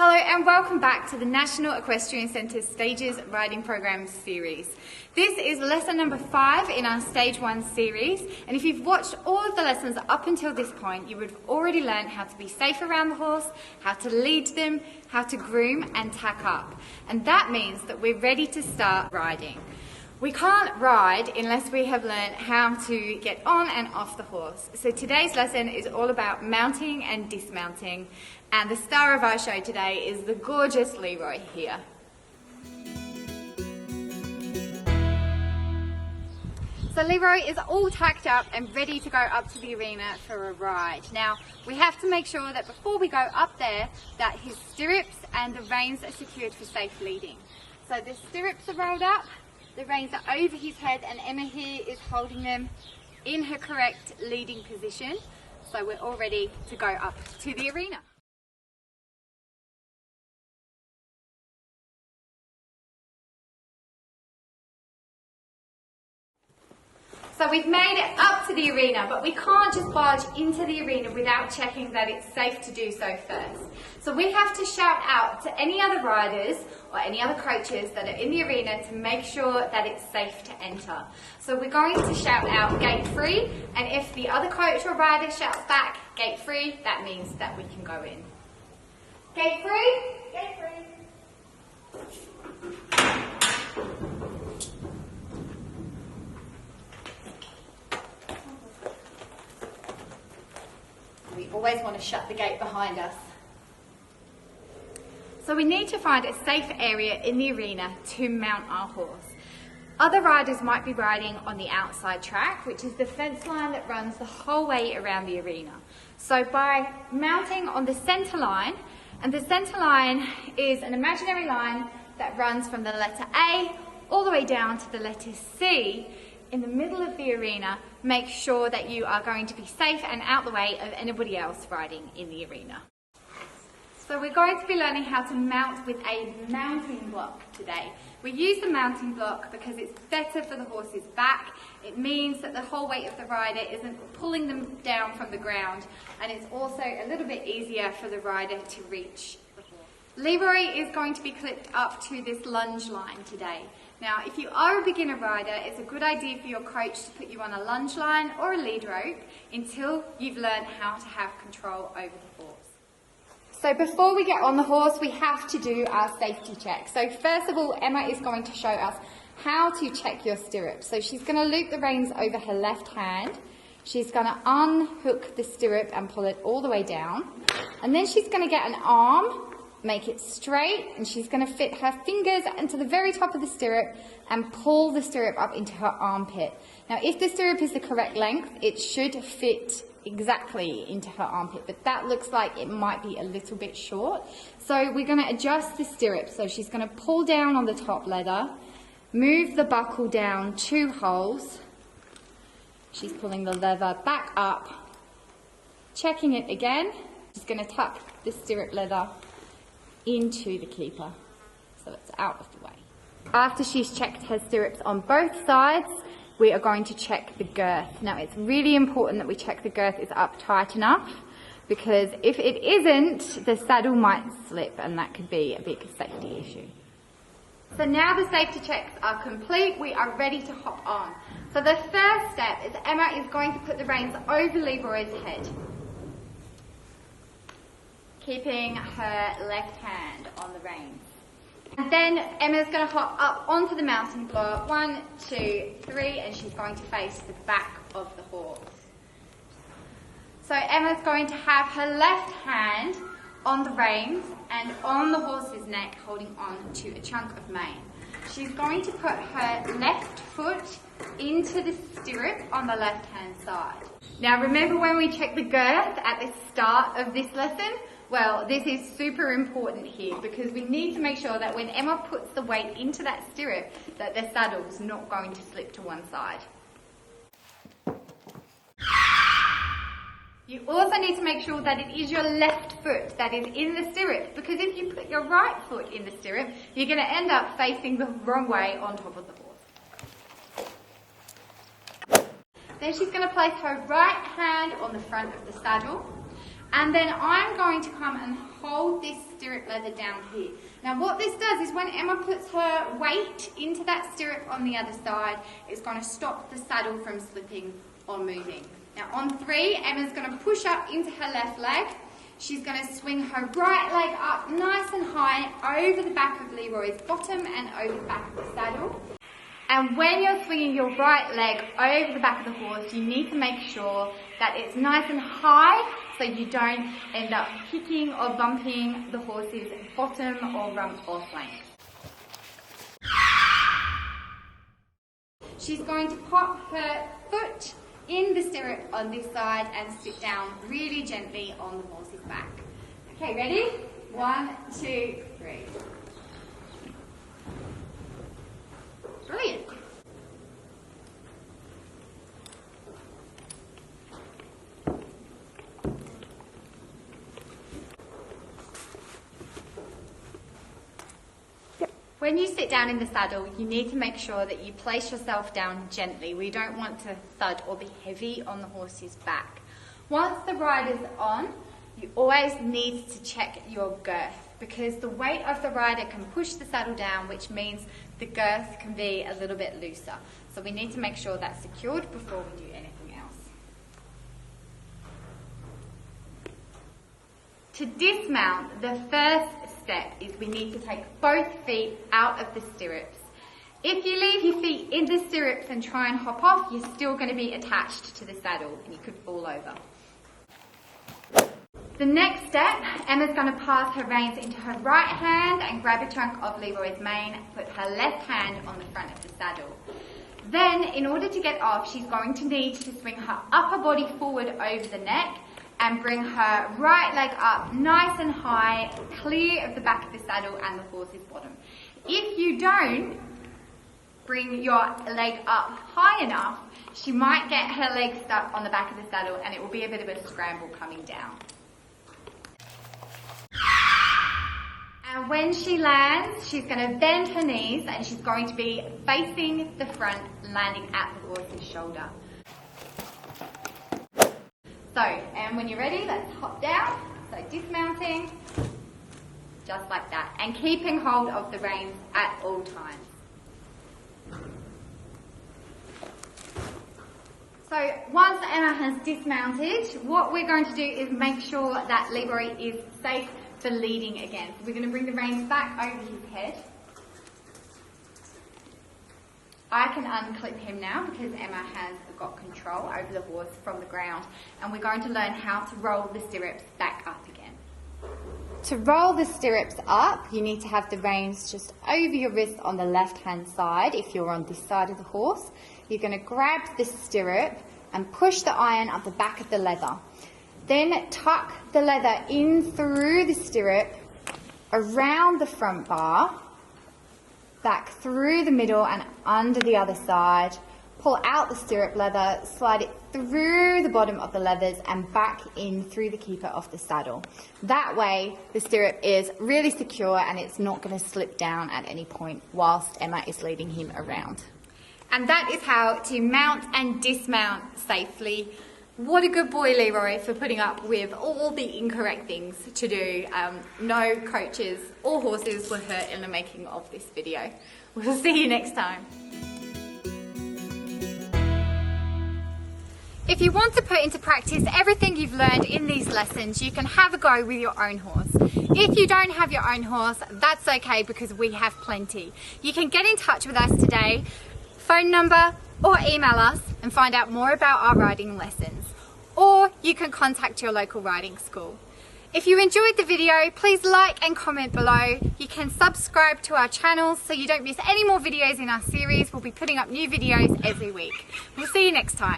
Hello and welcome back to the National Equestrian Centre Stages Riding Programme series. This is lesson number 5 in our Stage 1 series, and if you've watched all of the lessons up until this point, you would have already learned how to be safe around the horse, how to lead them, how to groom and tack up. And that means that we're ready to start riding. We can't ride unless we have learned how to get on and off the horse. So today's lesson is all about mounting and dismounting. And the star of our show today is the gorgeous Leroy here. So Leroy is all tacked up and ready to go up to the arena for a ride. Now, we have to make sure that before we go up there, that his stirrups and the reins are secured for safe leading. So the stirrups are rolled up, the reins are over his head, and Emma here is holding them in her correct leading position. So we're all ready to go up to the arena. So we've made it up to the arena, but we can't just barge into the arena without checking that it's safe to do so first. So we have to shout out to any other riders or any other coaches that are in the arena to make sure that it's safe to enter. So we're going to shout out gate free, and if the other coach or rider shouts back gate free, that means that we can go in. Gate free? Gate free. We always want to shut the gate behind us. So we need to find a safe area in the arena to mount our horse. Other riders might be riding on the outside track, which is the fence line that runs the whole way around the arena. So by mounting on the centre line, and the centre line is an imaginary line that runs from the letter A all the way down to the letter C, in the middle of the arena, make sure that you are going to be safe and out the way of anybody else riding in the arena. So we're going to be learning how to mount with a mounting block today. We use the mounting block because it's better for the horse's back. It means that the whole weight of the rider isn't pulling them down from the ground, and it's also a little bit easier for the rider to reach the horse. Leroy is going to be clipped up to this lunge line today. Now, if you are a beginner rider, it's a good idea for your coach to put you on a lunge line or a lead rope until you've learned how to have control over the horse. So before we get on the horse, we have to do our safety check. So first of all, Emma is going to show us how to check your stirrups. So she's going to loop the reins over her left hand. She's going to unhook the stirrup and pull it all the way down. And then she's going to get an arm, make it straight, and she's going to fit her fingers into the very top of the stirrup and pull the stirrup up into her armpit. Now, if the stirrup is the correct length, it should fit exactly into her armpit, but that looks like it might be a little bit short. So we're going to adjust the stirrup. So she's going to pull down on the top leather, move the buckle down 2 holes. She's pulling the leather back up, checking it again. She's going to tuck the stirrup leather into the keeper so it's out of the way. After she's checked her stirrups on both sides, we are going to check the girth. Now, it's really important that we check the girth is up tight enough, because if it isn't, the saddle might slip and that could be a big safety issue. So now the safety checks are complete, we are ready to hop on. So the first step is Emma is going to put the reins over Leroy's head, keeping her left hand on the reins. And then Emma's going to hop up onto the mounting block, 1, 2, 3, and she's going to face the back of the horse. So Emma's going to have her left hand on the reins and on the horse's neck, holding on to a chunk of mane. She's going to put her left foot into the stirrup on the left-hand side. Now remember when we checked the girth at the start of this lesson? Well, this is super important here because we need to make sure that when Emma puts the weight into that stirrup, that the saddle's not going to slip to one side. You also need to make sure that it is your left foot that is in the stirrup, because if you put your right foot in the stirrup, you're going to end up facing the wrong way on top of the horse. Then she's going to place her right hand on the front of the saddle, And then I'm going to come and hold this stirrup leather down here. Now what this does is when Emma puts her weight into that stirrup on the other side, it's going to stop the saddle from slipping or moving. Now on 3, Emma's going to push up into her left leg. She's going to swing her right leg up nice and high over the back of Leroy's bottom and over the back of the saddle. And when you're swinging your right leg over the back of the horse, you need to make sure that it's nice and high so you don't end up kicking or bumping the horse's bottom or rump or flank. She's going to pop her foot in the stirrup on this side and sit down really gently on the horse's back. Okay, ready? 1, 2, 3. Brilliant. When you sit down in the saddle, you need to make sure that you place yourself down gently. We don't want to thud or be heavy on the horse's back. Once the rider's on, you always need to check your girth because the weight of the rider can push the saddle down, which means the girth can be a little bit looser. So we need to make sure that's secured before we do anything else. To dismount, the first step is we need to take both feet out of the stirrups. If you leave your feet in the stirrups and try and hop off, you're still going to be attached to the saddle and you could fall over. The next step, Emma's going to pass her reins into her right hand and grab a chunk of Leroy's mane, put her left hand on the front of the saddle. Then, in order to get off, she's going to need to swing her upper body forward over the neck and bring her right leg up nice and high, clear of the back of the saddle and the horse's bottom. If you don't bring your leg up high enough, she might get her leg stuck on the back of the saddle and it will be a bit of a scramble coming down. And when she lands, she's going to bend her knees and she's going to be facing the front, landing at the horse's shoulder. So, and when you're ready, let's hop down. So dismounting, just like that. And keeping hold of the reins at all times. So once Emma has dismounted, what we're going to do is make sure that Leroy is safe for leading again. So we're going to bring the reins back over his head. I can unclip him now because Emma has got control over the horse from the ground, and we're going to learn how to roll the stirrups back up again. To roll the stirrups up, you need to have the reins just over your wrist on the left-hand side. If you're on this side of the horse, you're going to grab the stirrup and push the iron up the back of the leather. Then tuck the leather in through the stirrup, around the front bar, back through the middle and under the other side. Pull out the stirrup leather, slide it through the bottom of the leathers and back in through the keeper of the saddle. That way the stirrup is really secure and it's not going to slip down at any point whilst Emma is leading him around. And that is how to mount and dismount safely. What a good boy, Leroy, for putting up with all the incorrect things to do. No coaches or horses were hurt in the making of this video. We'll see you next time. If you want to put into practice everything you've learned in these lessons, you can have a go with your own horse. If you don't have your own horse, that's okay because we have plenty. You can get in touch with us today, phone number, or email us and find out more about our riding lessons. Or you can contact your local riding school. If you enjoyed the video, please like and comment below. You can subscribe to our channel so you don't miss any more videos in our series. We'll be putting up new videos every week. We'll see you next time.